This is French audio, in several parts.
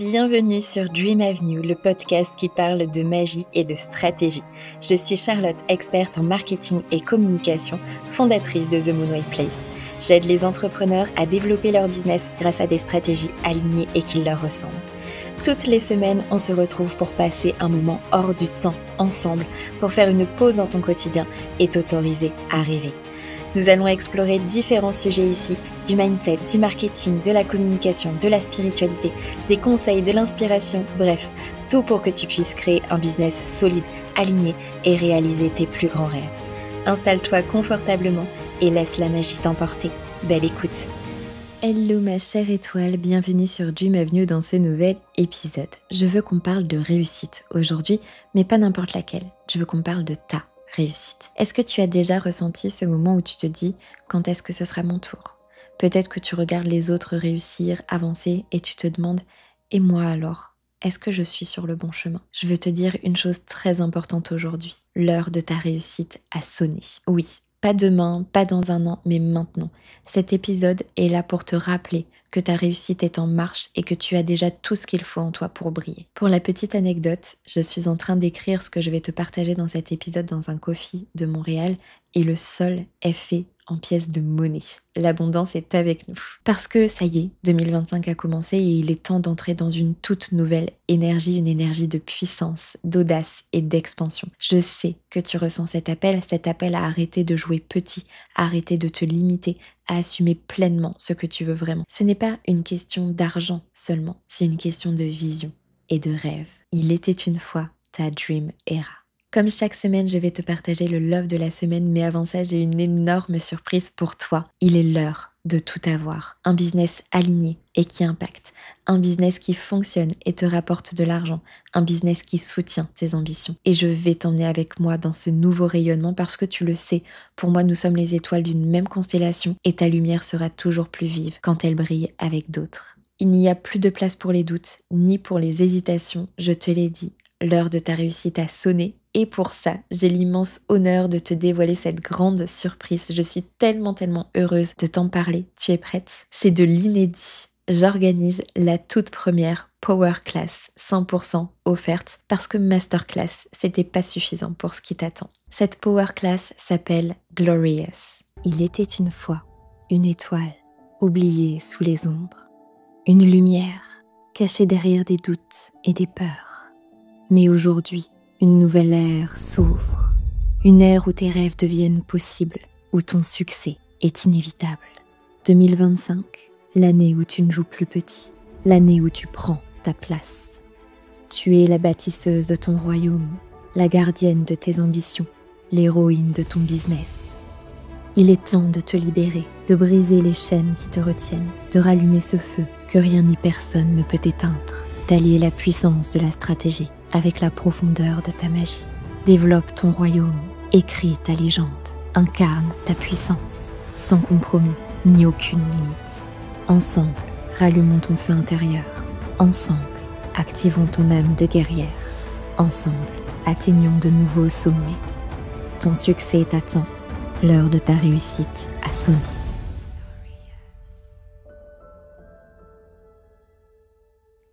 Bienvenue sur Dream Avenue, le podcast qui parle de magie et de stratégie. Je suis Charlotte, experte en marketing et communication, fondatrice de The Moonway Place. J'aide les entrepreneurs à développer leur business grâce à des stratégies alignées et qui leur ressemblent. Toutes les semaines, on se retrouve pour passer un moment hors du temps ensemble, pour faire une pause dans ton quotidien et t'autoriser à rêver. Nous allons explorer différents sujets ici, du mindset, du marketing, de la communication, de la spiritualité, des conseils, de l'inspiration, bref, tout pour que tu puisses créer un business solide, aligné et réaliser tes plus grands rêves. Installe-toi confortablement et laisse la magie t'emporter. Belle écoute! Hello ma chère étoile, bienvenue sur Dream Avenue dans ce nouvel épisode. Je veux qu'on parle de réussite aujourd'hui, mais pas n'importe laquelle. Je veux qu'on parle de ta réussite. Est-ce que tu as déjà ressenti ce moment où tu te dis « quand est-ce que ce sera mon tour ?» Peut-être que tu regardes les autres réussir, avancer et tu te demandes « et moi alors ? Est-ce que je suis sur le bon chemin ?» Je veux te dire une chose très importante aujourd'hui. L'heure de ta réussite a sonné. Oui, pas demain, pas dans un an, mais maintenant. Cet épisode est là pour te rappeler que ta réussite est en marche et que tu as déjà tout ce qu'il faut en toi pour briller. Pour la petite anecdote, je suis en train d'écrire ce que je vais te partager dans cet épisode dans un coffee de Montréal et le sol est fait en pièces de monnaie. L'abondance est avec nous. Parce que ça y est, 2025 a commencé et il est temps d'entrer dans une toute nouvelle énergie, une énergie de puissance, d'audace et d'expansion. Je sais que tu ressens cet appel à arrêter de jouer petit, à arrêter de te limiter, à assumer pleinement ce que tu veux vraiment. Ce n'est pas une question d'argent seulement, c'est une question de vision et de rêve. Il était une fois ta Dream Era. Comme chaque semaine, je vais te partager le love de la semaine, mais avant ça, j'ai une énorme surprise pour toi. Il est l'heure de tout avoir. Un business aligné et qui impacte. Un business qui fonctionne et te rapporte de l'argent. Un business qui soutient tes ambitions. Et je vais t'emmener avec moi dans ce nouveau rayonnement parce que tu le sais, pour moi, nous sommes les étoiles d'une même constellation et ta lumière sera toujours plus vive quand elle brille avec d'autres. Il n'y a plus de place pour les doutes, ni pour les hésitations, je te l'ai dit. L'heure de ta réussite a sonné. Et pour ça, j'ai l'immense honneur de te dévoiler cette grande surprise. Je suis tellement heureuse de t'en parler. Tu es prête ? C'est de l'inédit. J'organise la toute première Power Class 100% offerte parce que Masterclass, c'était pas suffisant pour ce qui t'attend. Cette Power Class s'appelle Glorious. Il était une fois une étoile oubliée sous les ombres, une lumière cachée derrière des doutes et des peurs. Mais aujourd'hui, une nouvelle ère s'ouvre, une ère où tes rêves deviennent possibles, où ton succès est inévitable. 2025, l'année où tu ne joues plus petit, l'année où tu prends ta place. Tu es la bâtisseuse de ton royaume, la gardienne de tes ambitions, l'héroïne de ton business. Il est temps de te libérer, de briser les chaînes qui te retiennent, de rallumer ce feu que rien ni personne ne peut éteindre, d'allier la puissance de la stratégie avec la profondeur de ta magie. Développe ton royaume, écris ta légende, incarne ta puissance, sans compromis ni aucune limite. Ensemble, rallumons ton feu intérieur. Ensemble, activons ton âme de guerrière. Ensemble, atteignons de nouveaux sommets. Ton succès t'attend, l'heure de ta réussite a sonné.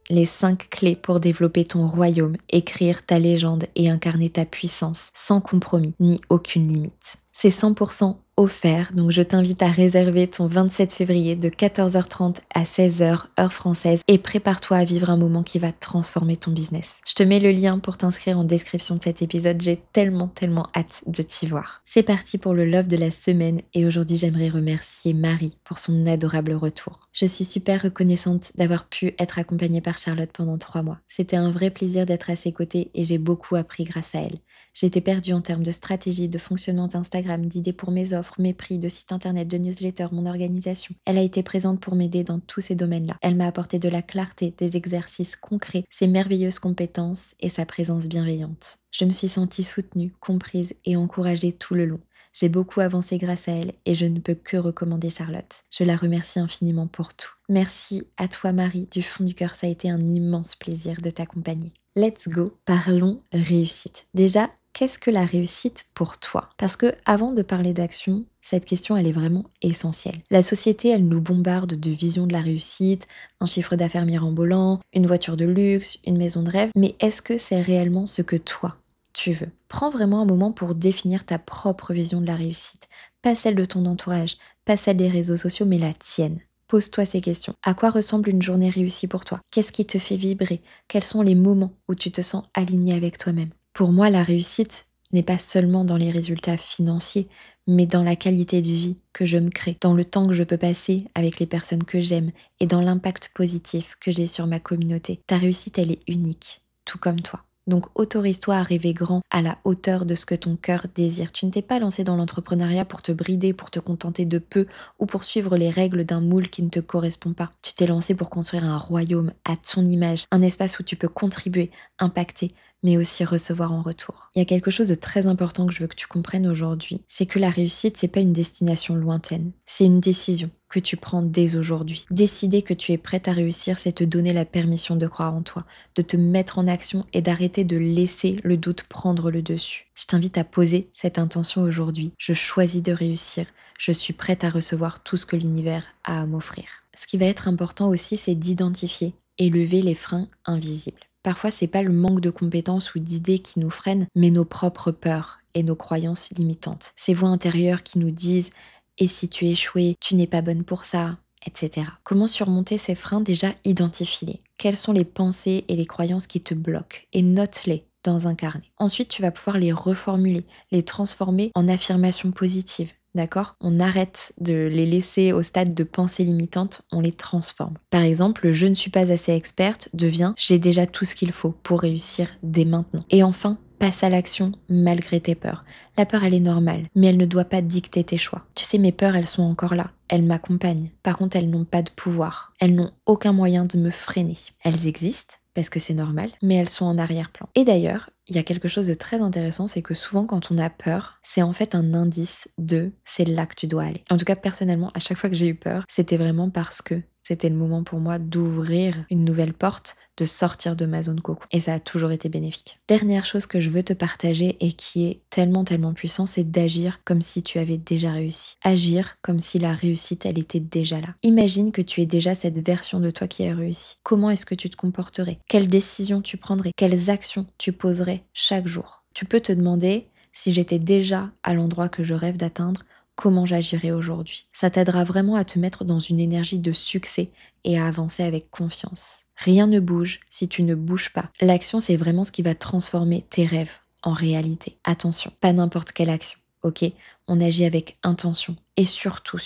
Les 5 clés pour développer ton royaume, écrire ta légende et incarner ta puissance sans compromis ni aucune limite. C'est 100% offert, donc je t'invite à réserver ton 27 février de 14h30 à 16h heure française et prépare-toi à vivre un moment qui va transformer ton business. Je te mets le lien pour t'inscrire en description de cet épisode, j'ai tellement hâte de t'y voir. C'est parti pour le love de la semaine et aujourd'hui j'aimerais remercier Marie pour son adorable retour. Je suis super reconnaissante d'avoir pu être accompagnée par Charlotte pendant 3 mois. C'était un vrai plaisir d'être à ses côtés et j'ai beaucoup appris grâce à elle. J'étais perdue en termes de stratégie, de fonctionnement d'Instagram, d'idées pour mes offres, mes prix, de site internet, de newsletter, mon organisation. Elle a été présente pour m'aider dans tous ces domaines-là. Elle m'a apporté de la clarté, des exercices concrets, ses merveilleuses compétences et sa présence bienveillante. Je me suis sentie soutenue, comprise et encouragée tout le long. J'ai beaucoup avancé grâce à elle et je ne peux que recommander Charlotte. Je la remercie infiniment pour tout. Merci à toi Marie, du fond du cœur, ça a été un immense plaisir de t'accompagner. Let's go, parlons réussite. Déjà, qu'est-ce que la réussite pour toi? Parce que avant de parler d'action, cette question, elle est vraiment essentielle. La société, elle nous bombarde de visions de la réussite, un chiffre d'affaires mirobolant, une voiture de luxe, une maison de rêve, mais est-ce que c'est réellement ce que toi, tu veux? Prends vraiment un moment pour définir ta propre vision de la réussite, pas celle de ton entourage, pas celle des réseaux sociaux, mais la tienne. Pose-toi ces questions. À quoi ressemble une journée réussie pour toi? Qu'est-ce qui te fait vibrer? Quels sont les moments où tu te sens aligné avec toi-même? Pour moi, la réussite n'est pas seulement dans les résultats financiers, mais dans la qualité de vie que je me crée, dans le temps que je peux passer avec les personnes que j'aime et dans l'impact positif que j'ai sur ma communauté. Ta réussite, elle est unique, tout comme toi. Donc autorise-toi à rêver grand, à la hauteur de ce que ton cœur désire. Tu ne t'es pas lancé dans l'entrepreneuriat pour te brider, pour te contenter de peu ou pour suivre les règles d'un moule qui ne te correspond pas. Tu t'es lancé pour construire un royaume à ton image, un espace où tu peux contribuer, impacter, mais aussi recevoir en retour. Il y a quelque chose de très important que je veux que tu comprennes aujourd'hui, c'est que la réussite, c'est pas une destination lointaine, c'est une décision que tu prends dès aujourd'hui. Décider que tu es prête à réussir, c'est te donner la permission de croire en toi, de te mettre en action et d'arrêter de laisser le doute prendre le dessus. Je t'invite à poser cette intention aujourd'hui. Je choisis de réussir. Je suis prête à recevoir tout ce que l'univers a à m'offrir. Ce qui va être important aussi, c'est d'identifier et lever les freins invisibles. Parfois, c'est pas le manque de compétences ou d'idées qui nous freinent, mais nos propres peurs et nos croyances limitantes. Ces voix intérieures qui nous disent « et si tu échouais, tu n'es pas bonne pour ça », etc. Comment surmonter ces freins? Déjà, identifie-les. Quelles sont les pensées et les croyances qui te bloquent? Et note-les dans un carnet. Ensuite, tu vas pouvoir les reformuler, les transformer en affirmations positives. D'accord? On arrête de les laisser au stade de pensée limitante, on les transforme. Par exemple, je ne suis pas assez experte devient j'ai déjà tout ce qu'il faut pour réussir dès maintenant. Et enfin, passe à l'action malgré tes peurs. La peur, elle est normale, mais elle ne doit pas dicter tes choix. Tu sais, mes peurs, elles sont encore là. Elles m'accompagnent. Par contre, elles n'ont pas de pouvoir. Elles n'ont aucun moyen de me freiner. Elles existent, parce que c'est normal, mais elles sont en arrière-plan. Et d'ailleurs, il y a quelque chose de très intéressant, c'est que souvent quand on a peur, c'est en fait un indice de c'est là que tu dois aller. En tout cas, personnellement, à chaque fois que j'ai eu peur, c'était vraiment parce que c'était le moment pour moi d'ouvrir une nouvelle porte, de sortir de ma zone cocon. Et ça a toujours été bénéfique. Dernière chose que je veux te partager et qui est tellement puissant, c'est d'agir comme si tu avais déjà réussi. Agir comme si la réussite, elle était déjà là. Imagine que tu es déjà cette version de toi qui a réussi. Comment est-ce que tu te comporterais? Quelles décisions tu prendrais? Quelles actions tu poserais chaque jour? Tu peux te demander, si j'étais déjà à l'endroit que je rêve d'atteindre, comment j'agirais aujourd'hui. Ça t'aidera vraiment à te mettre dans une énergie de succès et à avancer avec confiance. Rien ne bouge si tu ne bouges pas. L'action, c'est vraiment ce qui va transformer tes rêves en réalité. Attention, pas n'importe quelle action, ok? On agit avec intention et surtout,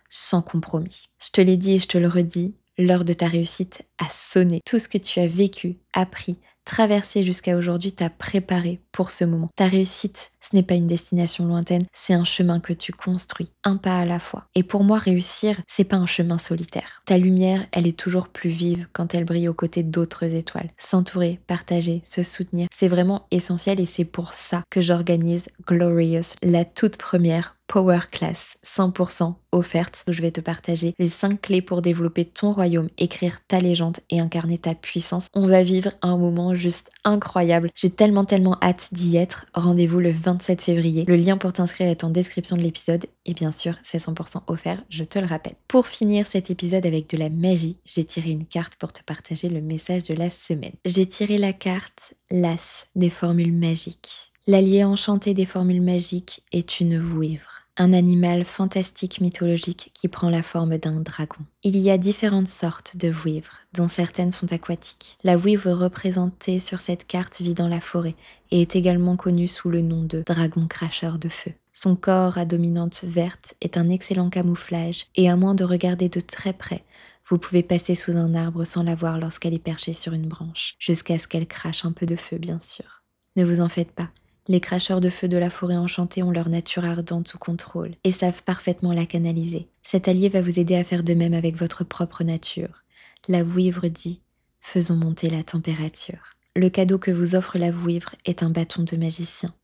sans compromis. Je te l'ai dit et je te le redis, l'heure de ta réussite a sonné. Tout ce que tu as vécu, appris, traversé jusqu'à aujourd'hui t'a préparé pour ce moment. Ta réussite, ce n'est pas une destination lointaine, c'est un chemin que tu construis, un pas à la fois. Et pour moi, réussir, c'est pas un chemin solitaire. Ta lumière, elle est toujours plus vive quand elle brille aux côtés d'autres étoiles. S'entourer, partager, se soutenir, c'est vraiment essentiel et c'est pour ça que j'organise Glorious, la toute première Power Class 100% offerte où je vais te partager les 5 clés pour développer ton royaume, écrire ta légende et incarner ta puissance. On va vivre un moment juste incroyable. J'ai tellement hâte d'y être. Rendez-vous le 27 février. Le lien pour t'inscrire est en description de l'épisode et bien sûr, c'est 100% offert, je te le rappelle. Pour finir cet épisode avec de la magie, j'ai tiré une carte pour te partager le message de la semaine. J'ai tiré la carte l'As des formules magiques. L'allié enchanté des formules magiques est une vouivre. Un animal fantastique mythologique qui prend la forme d'un dragon. Il y a différentes sortes de vouivres, dont certaines sont aquatiques. La vouivre représentée sur cette carte vit dans la forêt et est également connue sous le nom de dragon cracheur de feu. Son corps à dominante verte est un excellent camouflage et à moins de regarder de très près, vous pouvez passer sous un arbre sans la voir lorsqu'elle est perchée sur une branche, jusqu'à ce qu'elle crache un peu de feu bien sûr. Ne vous en faites pas. Les cracheurs de feu de la forêt enchantée ont leur nature ardente sous contrôle et savent parfaitement la canaliser. Cet allié va vous aider à faire de même avec votre propre nature. La vouivre dit « faisons monter la température ». Le cadeau que vous offre la vouivre est un bâton de magicien.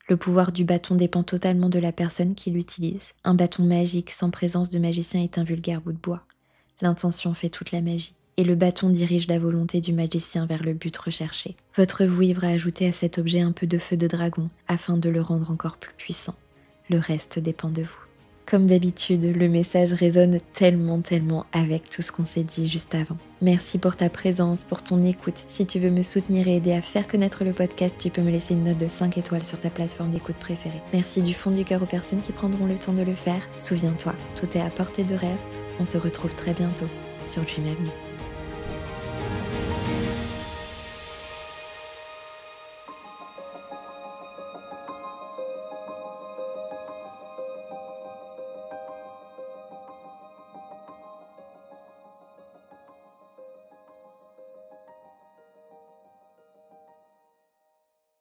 Le pouvoir du bâton dépend totalement de la personne qui l'utilise. Un bâton magique sans présence de magicien est un vulgaire bout de bois. L'intention fait toute la magie. et le bâton dirige la volonté du magicien vers le but recherché. Votre vouivre a ajouté à cet objet un peu de feu de dragon afin de le rendre encore plus puissant. Le reste dépend de vous. Comme d'habitude, le message résonne tellement avec tout ce qu'on s'est dit juste avant. Merci pour ta présence, pour ton écoute. Si tu veux me soutenir et aider à faire connaître le podcast, tu peux me laisser une note de 5 étoiles sur ta plateforme d'écoute préférée. Merci du fond du cœur aux personnes qui prendront le temps de le faire. Souviens-toi, tout est à portée de rêve. On se retrouve très bientôt sur Dream Avenue.